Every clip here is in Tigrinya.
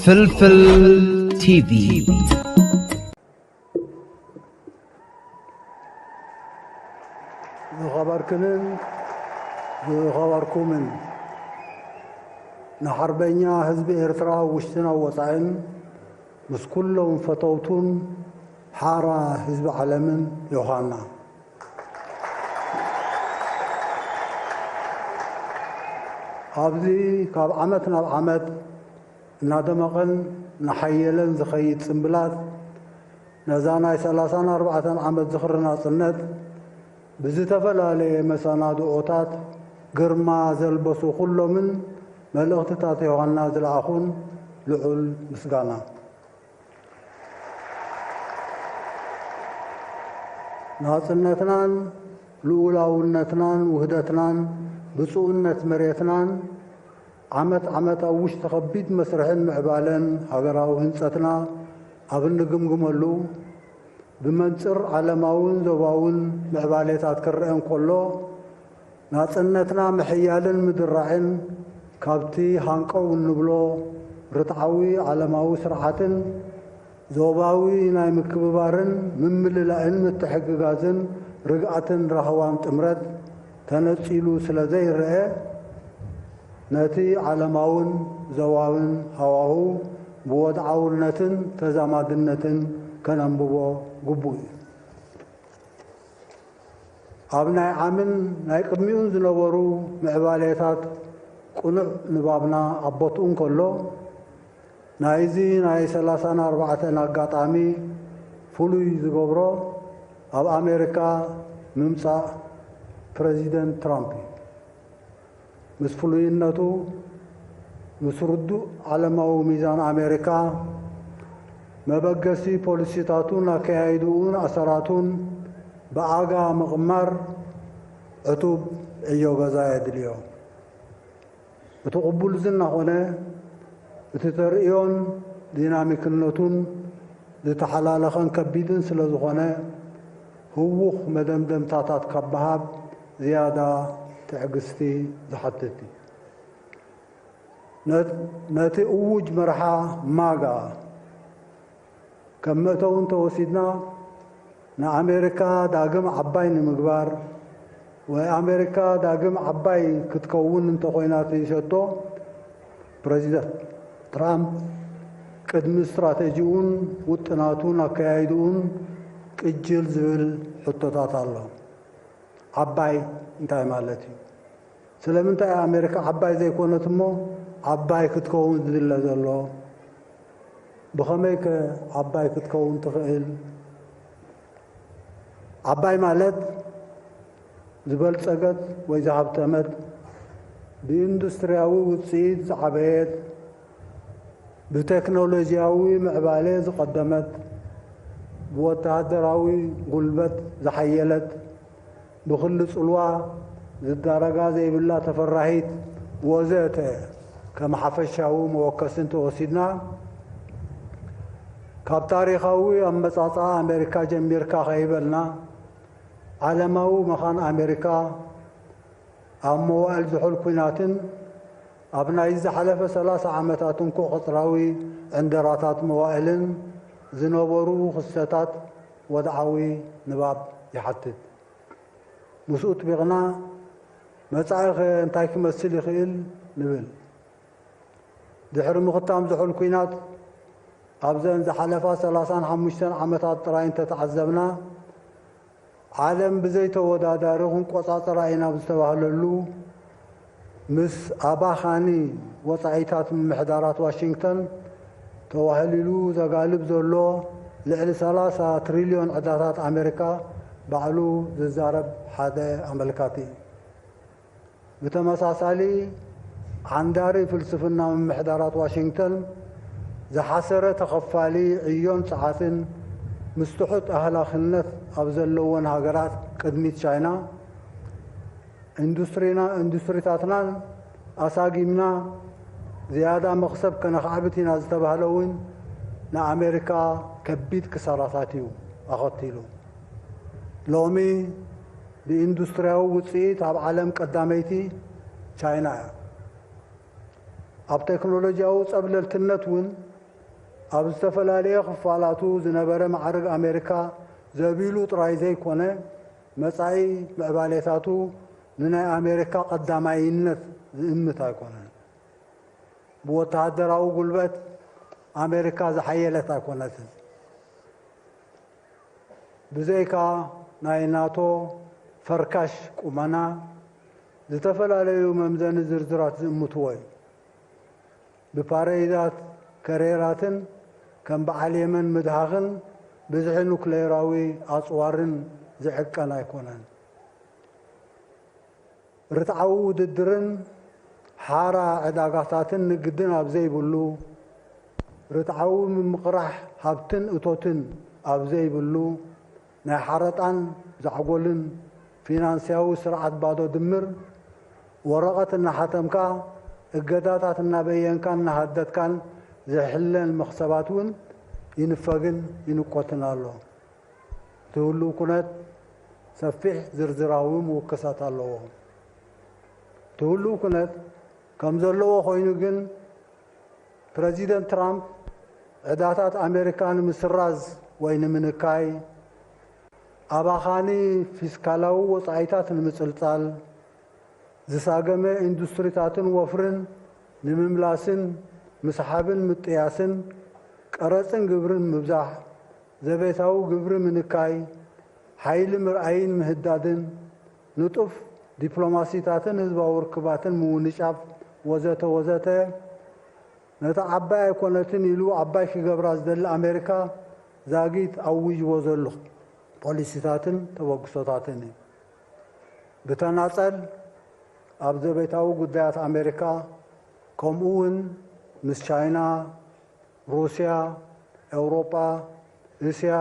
ፍልፍል ቲቪ ዝኸበርክንን ዝኸበርኩምን ንሓርበኛ ህዝቢ ኤርትራ ውሽጥና ወፃእን ምስ ኩሎም ፈተውቱን ሓራ ህዝቢ ዓለምን ዮሐና ኣብዚ ካብ ዓመት ናብ ዓመት እናደመቐን ናሓየለን ዝኸይድ ጽምብላት ነዛ ናይ 34 ዓመት ዝኽሪ ናጽነት ብዝተፈላለየ መሰናድኦታት ግርማ ዘልበሱ ኩሎምን መልእኽትታት ዮሐና ዝለኣኹን ልዑል ምስጋና ናጽነትናን ልዑላውነትናን ውህደትናን ብፁዕነት መሬትናን ዓመት ኣብ ውሽጢ ከቢድ መስርሕን ምዕባለን ሃገራዊ ህንፀትና ኣብ እንግምግመሉ ብመንፅር ዓለማውን ዞባውን ምዕባሌታት ክርአን ከሎ ናጽነትና ምሕያልን ምድራዕን ካብቲ ሃንቀው እንብሎ ርትዓዊ ዓለማዊ ስርዓትን ዞባዊ ናይ ምክብባርን ምምልላእን ምትሕግጋዝን ርግኣትን ረኸባን ጥምረት ተነፂሉ ስለ ዘይርአ ነቲ ዓለማውን ዞባውን ሃዋሁ ብወድዓውነትን ተዛማድነትን ከነንብቦ ግቡእ እዩ። ኣብ ናይ ዓምን ናይ ቅድሚኡን ዝነበሩ ምዕባሌታት ቁኑዕ ንባብና ኣቦትኡን ከሎ ናይዚ ናይ 34 ኣጋጣሚ ፍሉይ ዝገብሮ ኣብ ኣሜሪካ ምምፃእ ፕሬዚደንት ትራምፕ ምስ ፍሉይነቱ ምስ ርዱእ ዓለማዊ ሚዛን ኣሜሪካ መበገሲ ፖሊሲታቱን ኣካያይድኡን ኣሰራቱን ብኣጋ ምቕማር ዕቱብ ዕዮ ገዛ የድልዮ እቲ ቅቡል ዝና ኾነ እቲ ተርእዮን ዲናሚክነቱን ዝተሓላለኸን ከቢድን ስለ ዝኾነ ህውኽ መደምደምታታት ካብ ምሃብ ዝያዳ ትዕግስቲ ዝሓትት እዩ። ነቲ እውጅ መርሓ ማጋ ከም መእተውን ተወሲድና ንኣሜሪካ ዳግም ዓባይ ንምግባር ወይ ኣሜሪካ ዳግም ዓባይ ክትከውን እንተኾይና ትይሰቶ ፕሬዚደንት ትራምፕ ቅድሚ ስትራቴጂኡን ውጥናቱን ኣካያይድኡን ቅጅል ዝብል ሕቶታት ኣሎ። ዓባይ እንታይ ማለት እዩ? ስለምንታይ ኣሜሪካ ዓባይ ዘይኮነት እሞ ዓባይ ክትከውን ዝድለ ዘሎ? ብኸመይ ከ ዓባይ ክትከውን ትኽእል? ዓባይ ማለት ዝበልጸገት ወይ ዝሃብተመት ብኢንዱስትርያዊ ውፅኢት ዝዓበየት ብቴክኖሎጂያዊ ምዕባለ ዝቐደመት ብወተሃደራዊ ጉልበት ዝሓየለት ብኽሊ ጽልዋ ዝዳረጋ ዘይብላ ተፈራሂት ወዘተ ከም ሓፈሻዊ መወከስን ተወሲድና ካብ ታሪኻዊ ኣመጻጽኣ ኣሜሪካ ጀሚርካ ኸይበልና ዓለማዊ መኻን ኣሜሪካ ኣብ መዋዕል ዝሑል ኩናትን ኣብ ናይ ዝሓለፈ 30 ዓመታት እንኮ ቕፅራዊ ዕንደራታት መዋዕልን ዝነበሩ ክስተታት ወድዓዊ ንባብ ይሓትት። ምስኡ ጥቢቕና መጻኢ ኸ እንታይ ክመስል ይኽእል ንብል። ድሕሪ ምኽታም ዝሑል ኩናት ኣብዘን ዝሓለፋ 35 ዓመታት ጥራይ እንተተዓዘብና ዓለም ብዘይተወዳዳሪ ክንቆፃፀራ ኢና ብዝተባህለሉ ምስ ኣባኻኒ ወፃኢታት ምምሕዳራት ዋሽንግተን ተዋህሊሉ ዘጋልብ ዘሎ ልዕሊ 30 ትሪልዮን ዕዳታት ኣሜሪካ ባዕሉ ዝዛረብ ሓደ ኣመልካቲ እዩ። ብተመሳሳሊ ዓንዳሪ ፍልስፍና ምምሕዳራት ዋሽንግተን ዝሓሰረ ተኸፋሊ ዕዮን ፀዓትን ምስ ትሑት ኣህላኽነት ኣብ ዘለወን ሃገራት ቅድሚት ቻይና ኢንዱስትሪታትናን ኣሳጊምና ዝያዳ መኽሰብ ከነኽዓብት ኢና ዝተባህለ እውን ንኣሜሪካ ከቢድ ክሳራታት እዩ ኣኸቲሉ። ሎሚ ብኢንዱስትርያዊ ውፅኢት ኣብ ዓለም ቀዳመይቲ ቻይና እያ። ኣብ ቴክኖሎጂያዊ ፀብለልትነት እውን ኣብ ዝተፈላለየ ክፋላቱ ዝነበረ ማዕርግ ኣሜሪካ ዘቢሉ ጥራይ ዘይኮነ መጻኢ ምዕባሌታቱ ንናይ ኣሜሪካ ቀዳማይነት ዝእምት ኣይኮነን። ብወተሃደራዊ ጉልበት ኣሜሪካ ዝሓየለት ኣይኮነትን። ብዘይካ ናይ ናቶ ፈርካሽ ቁመና ዝተፈላለዩ መምዘኒ ዝርዝራት ዝእምትዎ እዩ። ብፓሬዳት ከሬራትን ከም በዓል የመን ምድሃኽን ብዝሒ ኑክሌራዊ ኣጽዋርን ዝዕቀን ኣይኮነን። ርትዓዊ ውድድርን ሓራ ዕዳጋታትን ንግድን ኣብ ዘይብሉ ርትዓዊ ምምቕራሕ ሃብትን እቶትን ኣብ ዘይብሉ ናይ ሓረጣን ዛዕጎልን ፊናንስያዊ ስርዓት ባዶ ድምር ወረቐት እናሓተምካ እገዳታት እናበየንካን እናሃደድካን ዘሕለን መኽሰባት እውን ይንፈግን ይንቆትን ኣሎ። ትህሉ ኩነት ሰፊሕ ዝርዝራዊ ምውክሳት ኣለዎ። ትህሉ ኩነት ከም ዘለዎ ኮይኑ ግን ፕሬዚደንት ትራምፕ ዕዳታት ኣሜሪካ ንምስራዝ ወይ ንምንካይ ኣባኻኒ ፊስካላዊ ወጻኢታት ንምጽልጻል ዝሳገመ ኢንዱስትሪታትን ወፍርን ንምምላስን ምስሓብን ምጥያስን ቀረፅን ግብርን ምብዛሕ ዘቤታዊ ግብሪ ምንካይ ሓይሊ ምርኣይን ምህዳድን ንጡፍ ዲፕሎማሲታትን ህዝባዊ ርክባትን ምውንጫፍ ወዘተ ወዘተ ነታ ዓባይ ኣይኮነትን ኢሉ ዓባይ ክገብራ ዝደሊ ኣሜሪካ ዛጊት ኣውጅዎ ዘሎ ፖሊሲታትን ተበግሶታትን እዩ። ብተናፀል ኣብ ዘቤታዊ ጉዳያት ኣሜሪካ ከምኡ እውን ምስ ቻይና፣ ሩስያ፣ ኤውሮጳ፣ እስያ፣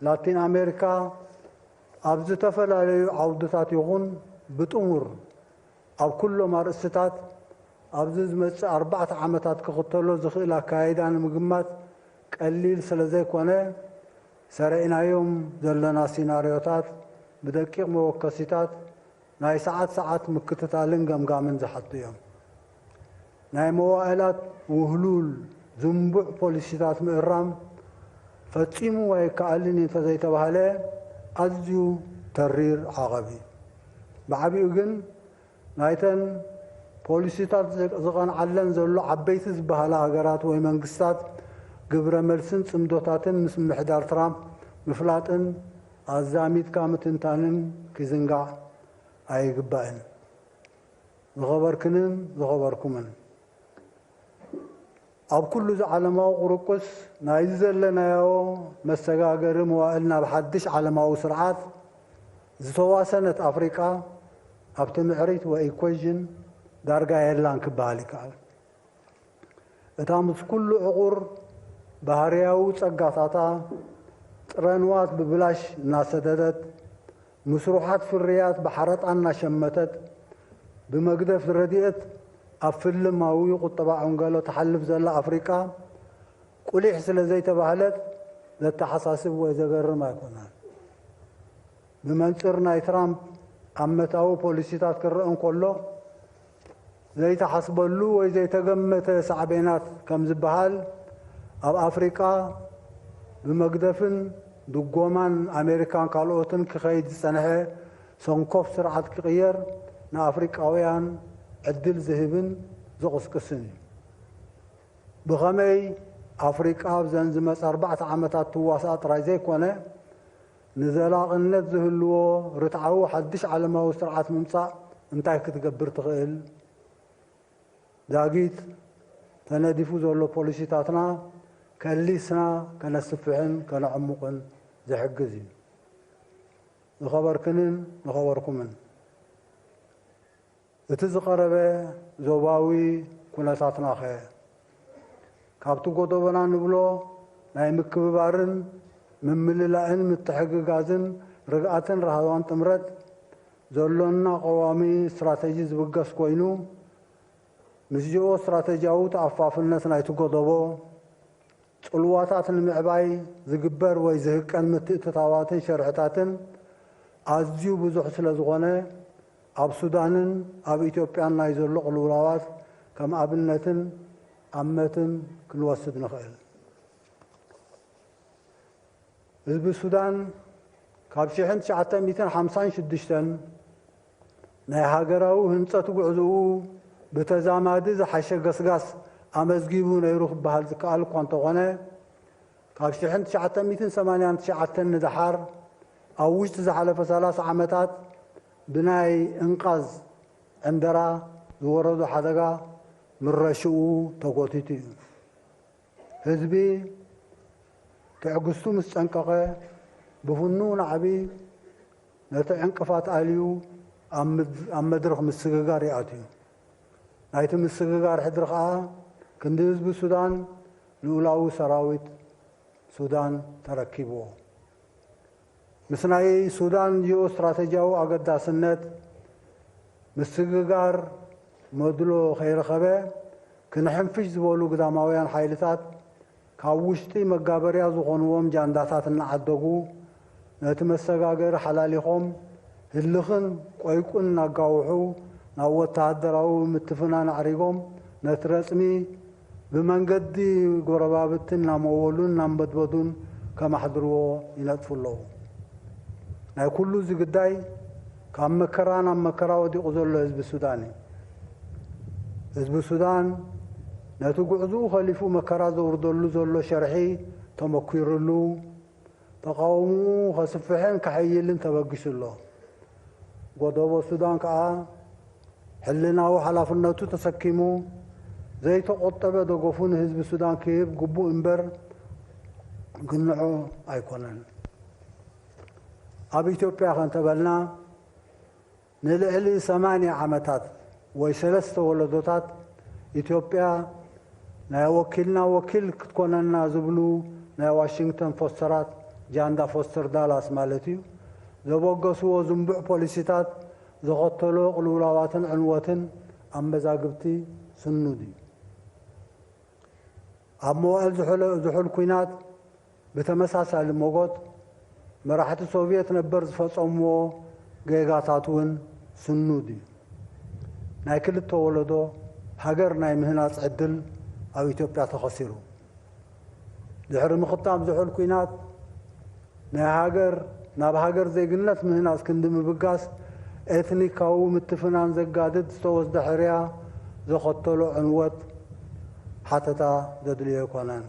ላቲን ኣሜሪካ ኣብ ዝተፈላለዩ ዓውድታት ይኹን ብጥሙር ኣብ ኩሎም ኣርእስታት ኣብዚ ዝመፅእ 4 ዓመታት ክኽተሎ ዝኽእል ኣካይዳ ንምግማት ቀሊል ስለ ዘይኮነ ሰሪዕናዮም ዘለና ሲናርዮታት ብደቂቕ መወከሲታት ናይ ሰዓት ምክትታልን ገምጋምን ዝሓቱ እዮም። ናይ መዋዕላት ውህሉል ዝንቡዕ ፖሊሲታት ምእራም ፈጺሙ ኣይከኣልን እንተዘይተባሃለ ኣዝዩ ተሪር ዓቐብ እዩ። ብዓቢኡ ግን ናይተን ፖሊሲታት ዝቐንዓለን ዘሎ ዓበይቲ ዝበሃላ ሃገራት ወይ መንግስታት ግብረ መልስን ጽምዶታትን ምስ ምሕዳር ትራምፕ ምፍላጥን ኣዛሚድካ ምትንታንን ክዝንጋዕ ኣይግባእን። ዝኸበርክንን ዝኸበርኩምን ኣብ ኩሉ ዝዓለማዊ ቁርቁስ ናይዚ ዘለናዮ መሰጋገሪ መዋእል ናብ ሓድሽ ዓለማዊ ስርዓት ዝተዋሰነት ኣፍሪቃ ኣብቲ ምዕሪት ወይ ኢኩዌዥን ዳርጋ የላን ክበሃል ይከኣል። እታ ምስ ኩሉ ዕቑር ባህርያዊ ጸጋታታ ጥረንዋት ብብላሽ እናሰደደት ምስሩሓት ፍርያት ብሓረጣ እናሸመተት ብመግደፍ ረድኤት ኣብ ፍልማዊ ቁጠባ ዕንገሎ ተሓልፍ ዘላ ኣፍሪቃ ቁሊሕ ስለ ዘይተባህለት ዘተሓሳስብ ወይ ዘገርም ኣይኮነን። ብመንፅር ናይ ትራምፕ ዓመታዊ ፖሊሲታት ክረአ እንከሎ ዘይተሓስበሉ ወይ ዘይተገመተ ሳዕቤናት ከም ዝበሃል ኣብ ኣፍሪቃ ብመግደፍን ድጎማን ኣሜሪካን ካልኦትን ክኸይድ ዝጸንሐ ሰንኮፍ ስርዓት ክቕየር ንኣፍሪቃውያን ዕድል ዝህብን ዝቕስቅስን እዩ። ብኸመይ ኣፍሪቃ ብዘን ዝመፅ 4 ዓመታት ትዋሳእ ጥራይ ዘይኮነ ንዘላቕነት ዝህልዎ ርትዓዊ ሓድሽ ዓለማዊ ስርዓት ምምፃእ እንታይ ክትገብር ትኽእል? ዳጊት ተነዲፉ ዘሎ ፖሊሲታትና ከሊስና ከነስፍሕን ከነዕሙቕን ዝሕግዝ እዩ። ዝኸበርክንን ዝኸበርኩምን እቲ ዝቐረበ ዞባዊ ኩነታትና ኸ ካብቲ ጎደበና ንብሎ ናይ ምክብባርን ምምልላእን ምትሕግጋዝን ርግኣትን ረሃባን ጥምረት ዘሎና ቀዋሚ ስትራቴጂ ዝብገስ ኮይኑ ምስ ጂኦ ስትራቴጂያዊ ተኣፋፍነት ናይቲ ጎደቦ ጽልዋታት ንምዕባይ ዝግበር ወይ ዝህቀን ምትእትታዋትን ሸርሕታትን ኣዝዩ ብዙሕ ስለ ዝኾነ ኣብ ሱዳንን ኣብ ኢትዮጵያን ናይ ዘሎ ቅልውላዋት ከም ኣብነትን ኣመትን ክንወስድ ንኽእል። ህዝቢ ሱዳን ካብ 1956 ናይ ሃገራዊ ህንፀት ጉዕዞኡ ብተዛማዲ ዝሓሸ ገስጋስ ኣመዝጊቡ ነይሩ ክበሃል ዝከኣል እኳ እንተኾነ ካብ 1989 ንድሓር ኣብ ውሽጢ ዝሓለፈ 30 ዓመታት ብናይ እንቃዝ ዕንደራ ዝወረዱ ሓደጋ ምረሽኡ ተጎቲቱ እዩ ህዝቢ ትዕግስቱ ምስ ጨንቀቐ ብፍኑ ናዕቢ ነቲ ዕንቅፋት ኣልዩ ኣብ መድረኽ ምስግጋር ይኣትዩ ናይቲ ምስግጋር ሕድሪ ከዓ ክንዲ ህዝቢ ሱዳን ልኡላዊ ሰራዊት ሱዳን ተረኪብዎ ምስ ናይ ሱዳን ጂኦ ስትራቴጂያዊ ኣገዳስነት ምስግጋር መድሎ ከይረኸበ ክንሕንፍሽ ዝበሉ ግዳማውያን ሓይልታት ካብ ውሽጢ መጋበርያ ዝኾንዎም ጃንዳታት እናዓደጉ ነቲ መሰጋገሪ ሓላሊኾም ህልኽን ቆይቁን እናጋውሑ ናብ ወተሃደራዊ ምትፍናን ኣዕሪጎም ነቲ ረፅሚ ብመንገዲ ጎረባብትን እናመወሉን እናንበድበዱን ከማሕድርዎ ይነጥፉ ኣለዉ ናይ ኩሉ እዚ ግዳይ ካብ መከራ ናብ መከራ ወዲቑ ዘሎ ህዝቢ ሱዳን እዩ ህዝቢ ሱዳን ነቲ ጉዕዙኡ ኸሊፉ መከራ ዘውርደሉ ዘሎ ሸርሒ ተመኪሩሉ ተቃውምኡ ከስፍሕን ካሕይልን ተበጊሱ ኣሎ ጎደቦ ሱዳን ከዓ ሕልናዊ ሓላፍነቱ ተሰኪሙ ዘይተቆጠበ ደገፉን ህዝቢ ሱዳን ክህብ ግቡእ እምበር ግንዖ ኣይኮነን ኣብ ኢትዮጵያ ከንተበልና ንልዕሊ 80 ዓመታት ወይ 3 ወለዶታት ኢትዮጵያ ናይ ወኪልና ወኪል ክትኮነና ዝብሉ ናይ ዋሽንግተን ፎስተራት ጃንዳ ፎስተር ዳላስ ማለት እዩ ዘበገስዎ ዝንቡዕ ፖሊሲታት ዘኸተሎ ቅልውላዋትን ዕንወትን ኣመዛግብቲ ስኑድ እዩ ኣብ መዋዕል ዝሑል ኩናት ብተመሳሳሊ ሞጎት መራሕቲ ሶቪየት ነበር ዝፈጸምዎ ጌጋታት እውን ስኑድ እዩ ናይ ክልተ ወለዶ ሃገር ናይ ምህናፅ ዕድል ኣብ ኢትዮጵያ ተኸሲሩ ድሕሪ ምኽታም ዝሑል ኩናት ናይ ሃገር ናብ ሃገር ዜግነት ምህናፅ ክንዲ ምብጋስ ኤትኒካዊ ምትፍናን ዘጋድድ ዝተወስደ ሕርያ ዘኸተሎ ዕንወት ሓተታ ዘድልዮ ኣይኮነን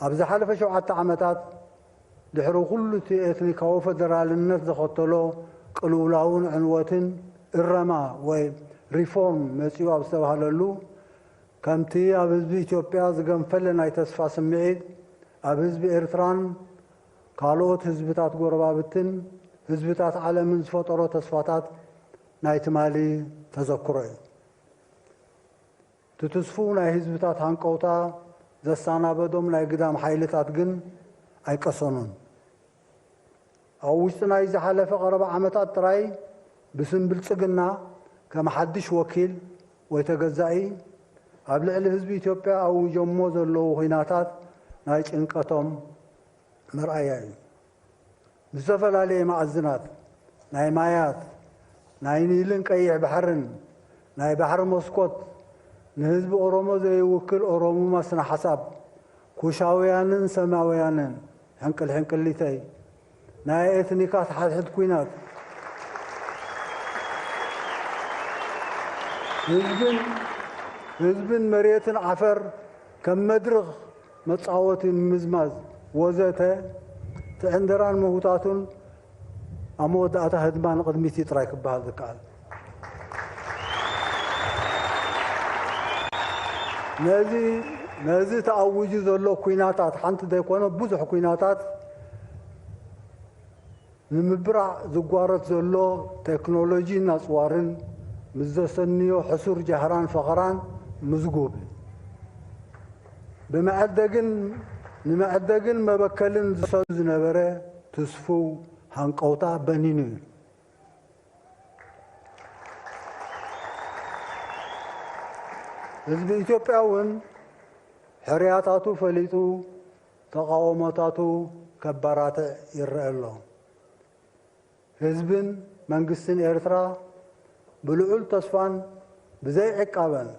ኣብ ዝሓለፈ 7 ዓመታት ድሕሪ ኩሉ እቲ ኤትኒካዊ ፌደራልነት ዘኸተሎ ቅልውላውን ዕንወትን እረማ ወይ ሪፎርም መፂኡ ኣብ ዝተባሃለሉ ከምቲ ኣብ ህዝቢ ኢትዮጵያ ዝገንፈለ ናይ ተስፋ ስምዒት ኣብ ህዝቢ ኤርትራን ካልኦት ህዝብታት ጎረባብትን ህዝብታት ዓለምን ዝፈጠሮ ተስፋታት ናይ ትማሊ ተዘክሮ እዩ ትትስፉ ናይ ህዝብታት ሃንቀውታ ዘሳናበዶም ናይ ግዳም ሓይልታት ግን ኣይቀሰኑን ኣብ ውሽጢ ናይ ዝሓለፈ ቀረባ ዓመታት ጥራይ ብስም ብልፅግና ከም ሓድሽ ወኪል ወይ ተገዛኢ ኣብ ልዕሊ ህዝቢ ኢትዮጵያ ኣውጆሞ ዘለዉ ኩናታት ናይ ጭንቀቶም ምርኣያ እዩ ብዝተፈላለየ ማዕዝናት ናይ ማያት ናይ ኒልን ቀይሕ ባሕርን ናይ ባሕሪ መስኮት ንህዝቢ ኦሮሞ ዘይውክል ኦሮሞማ ስነ ሓሳብ ኩሻውያንን ሰማውያንን ሕንቅል ሕንቅሊተይ ናይ ኤትኒካት ሓድሕድ ኩናት ህዝብን መሬትን ዓፈር ከም መድረኽ መጻወቲ ምዝማዝ ወዘተ ትዕንደራን መሁታቱን ኣብ መወዳእታ ህድማን ቅድሚት ጥራይ ክበሃል ዝከኣል ነዚ ተኣውጁ ዘሎ ኩናታት ሓንቲ ዘይኮነ ብዙሕ ኩናታት ንምብራዕ ዝጓረት ዘሎ ቴክኖሎጂን ኣፅዋርን ምስ ዘሰንዮ ሕሱር ጃህራን ፈኸራን ምዝጉብ ንመዕደግን መበከልን ዝሰዱ ዝነበረ ትስፉ ሃንቀውታ በኒኑ እዩ ህዝቢ ኢትዮጵያ እውን ሕርያታቱ ፈሊጡ ተቃውሞታቱ ከባራትዕ ይረአ ኣሎ ህዝብን መንግስትን ኤርትራ ብልዑል ተስፋን ብዘይ ዕቃበን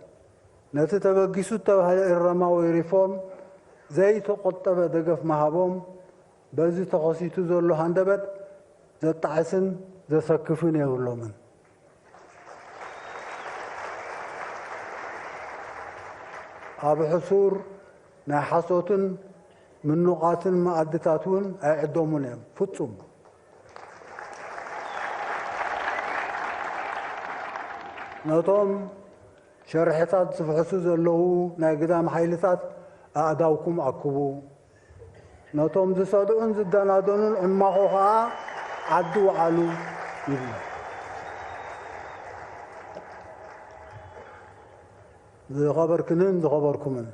ነቲ ተበጊሱ ተባህለ እረማዊ ሪፎርም ዘይተቆጠበ ደገፍ መሃቦም በዚ ተኸሲቱ ዘሎ ሃንደበት ዘጣዕስን ዘሰክፍን የብሎምን ኣብ ሕሱር ናይ ሓሶትን ምኑቓትን ማኣድታት እውን ኣይዕደሙን እዮም ፍጹም ነቶም ሸርሕታት ዝፍሕሱ ዘለዉ ናይ ግዳም ሓይልታት ኣእዳውኩም ኣክቡ ነቶም ዝሰድዑን ዝደናደኑን ዕማኹ ከዓ ዓዲ ወዓሉ ይብሉ ዝኸበርክንን ዝኸበርኩምን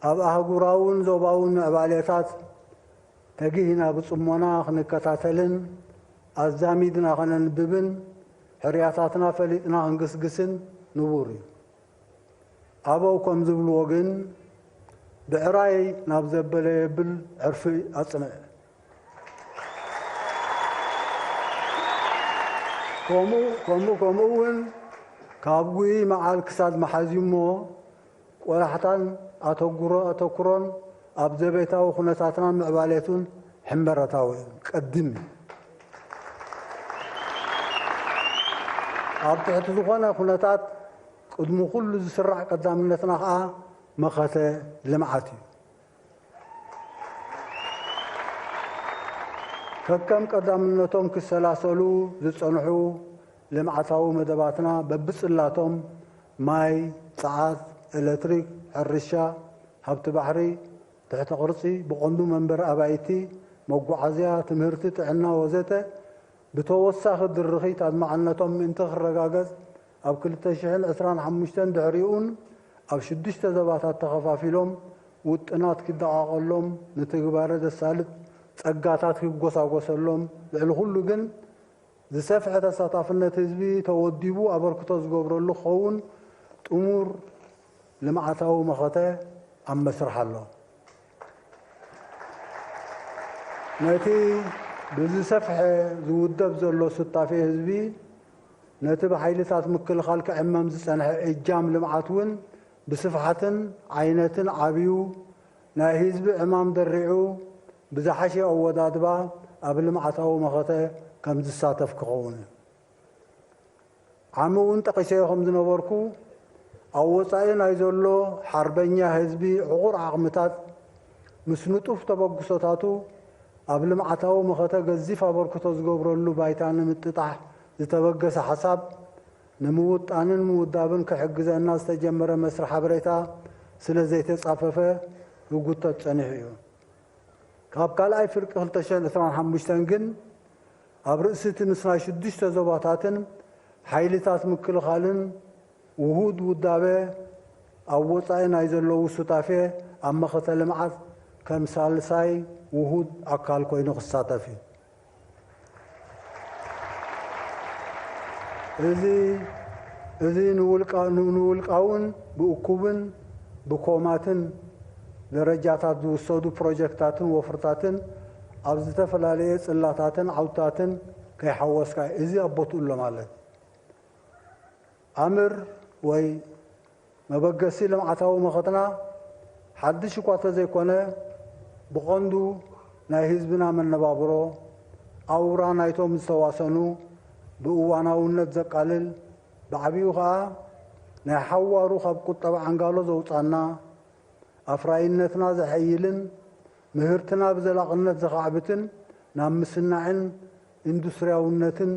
ኣብ ኣህጉራውን ዞባውን ምዕባሌታት ተጊህና ብጽሞና ክንከታተልን ኣዛሚድና ኸነንብብን ሕርያታትና ፈሊጥና ክንግስግስን ንቡር እዩ ኣበው ከም ዝብልዎ ግን ብዕራይ ናብ ዘበለ የብል ዕርፊ ኣጽንዕ ከምኡ እውን ካብ ጉይ መዓል ክሳድ መሓዚሞ ቆላሕታን ኣተኩሮን ኣብ ዘቤታዊ ኩነታትናን ምዕባሌቱን ሕመረታዊ ቀድም ኣብ ትሕቲ ዝኾነ ኩነታት ቅድሚ ኩሉ ዝስራዕ ቀዳምነትና ከዓ መኸተ ልምዓት እዩ ከከም ቀዳምነቶም ክሰላሰሉ ዝጸንሑ ልምዓታዊ መደባትና በብጽላቶም ማይ ፀዓት ኤሌክትሪክ ሕርሻ ሃብቲ ባሕሪ ትሕቲ ቅርጺ ብቐንዱ መንበሪ ኣባይቲ መጓዓዝያ ትምህርቲ ጥዕና ወዘተ ብተወሳኺ ድርኺት ኣድማዕነቶም ምእንቲ ክረጋገጽ ኣብ 2025 ድሕሪኡን ኣብ 6 ዘባታት ተኸፋፊሎም ውጥናት ክደቃቐሎም ንትግባረ ዘሳልጥ ጸጋታት ክጎሳጎሰሎም ልዕሊ ኩሉ ግን ዝሰፍሐ ተሳታፍነት ህዝቢ ተወዲቡ ኣበርክቶ ዝገብረሉ ክኸውን ጥሙር ልምዓታዊ መኸተ ኣብ መስርሕ ኣሎ ነቲ ብዝሰፍሐ ዝውደብ ዘሎ ስታፌ ህዝቢ ነቲ ብሓይልታት ምክልኻል ክዕመም ዝጸንሐ እጃም ልምዓት እውን ብስፍሓትን ዓይነትን ዓብዩ ናይ ህዝቢ ዕማም ደሪዑ ብዝሓሸ ኣወዳድባ ኣብ ልምዓታዊ መኸተ ከም ዝሳተፍ ክኸውን ዓሚ እውን ጠቒሰዮ ከም ዝነበርኩ ኣብ ወፃኢ ናይ ዘሎ ሓርበኛ ህዝቢ ዕቑር ዓቕምታት ምስ ንጡፍ ተበግሶታቱ ኣብ ልምዓታዊ መኸተ ገዚፍ ኣበርክቶ ዝገብረሉ ባይታ ንምጥጣሕ ዝተበገሰ ሓሳብ ንምውጣንን ምውዳብን ክሕግዘና ዝተጀመረ መስርሕ ሓበሬታ ስለ ዘይተጻፈፈ ይጉተት ጸኒሑ እዩ ካብ ካልኣይ ፍርቂ 2025 ግን ኣብ ርእሲ እቲ ምስናይ 6 ዞባታትን ሓይልታት ምክልኻልን ውሁድ ውዳበ ኣብ ወፃኢ ናይ ዘለዉ ሱታፌ ኣብ መኸተ ልምዓት ከም ሳልሳይ ውሁድ ኣካል ኮይኑ ክሳተፍ እዩ እዚ ንውልቃውን ብእኩብን ብኮማትን ደረጃታት ዝውሰዱ ፕሮጀክታትን ወፍርታትን ኣብ ዝተፈላለየ ጽላታትን ዓውታትን ከይሓወስካ እዚ ኣቦትኡ ኣሎ ማለት ኣምር ወይ መበገሲ ልምዓታዊ መኸተና ሓድሽ እኳ ተዘይኮነ ብቐንዱ ናይ ህዝብና መነባብሮ ኣውራ ናይቶም ዝተዋሰኑ ብእዋናውነት ዘቃልል ብዓብዩ ከዓ ናይ ሓዋሩ ካብ ቁጠባ ዓንጋሎ ዘውፃና ኣፍራይነትና ዘሐይልን ምህርትና ብዘላቕነት ዘኻዕብትን ናብ ምስናዕን ኢንዱስትርያውነትን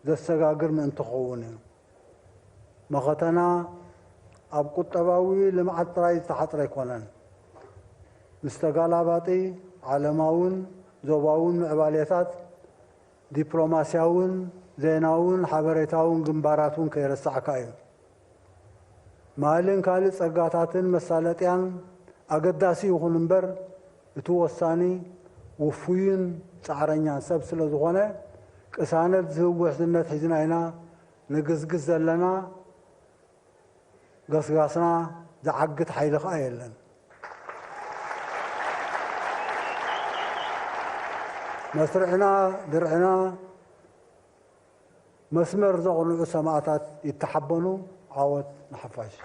ዘሰጋግር ምእንቲ ክኸውን እዩ መኸተና ኣብ ቁጠባዊ ልምዓት ጥራይ ዝተሓፅረ ኣይኮነን ምስ ተጋላባጢ ዓለማውን ዞባውን ምዕባሌታት ዲፕሎማስያውን ዜናውን ሓበሬታውን ግንባራትን ከይረሳዕካ እዩ ማልን ካልእ ጸጋታትን መሳለጥያን ኣገዳሲ ይኹን እምበር እቲ ወሳኒ ውፉይን ጻዕረኛን ሰብ ስለ ዝኾነ ቅሳነት ዝህብ ውሕዝነት ሒዝና ኢና ንግዝግዝ ዘለና ገስጋስና ዝዓግት ሓይሊ ከዓ የለን መስርዕና ድርዕና መስመር ዘቕንዑ ሰማዕታት ይተሓበኑ ዓወት ንሓፋሽ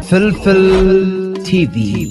فلفل تي في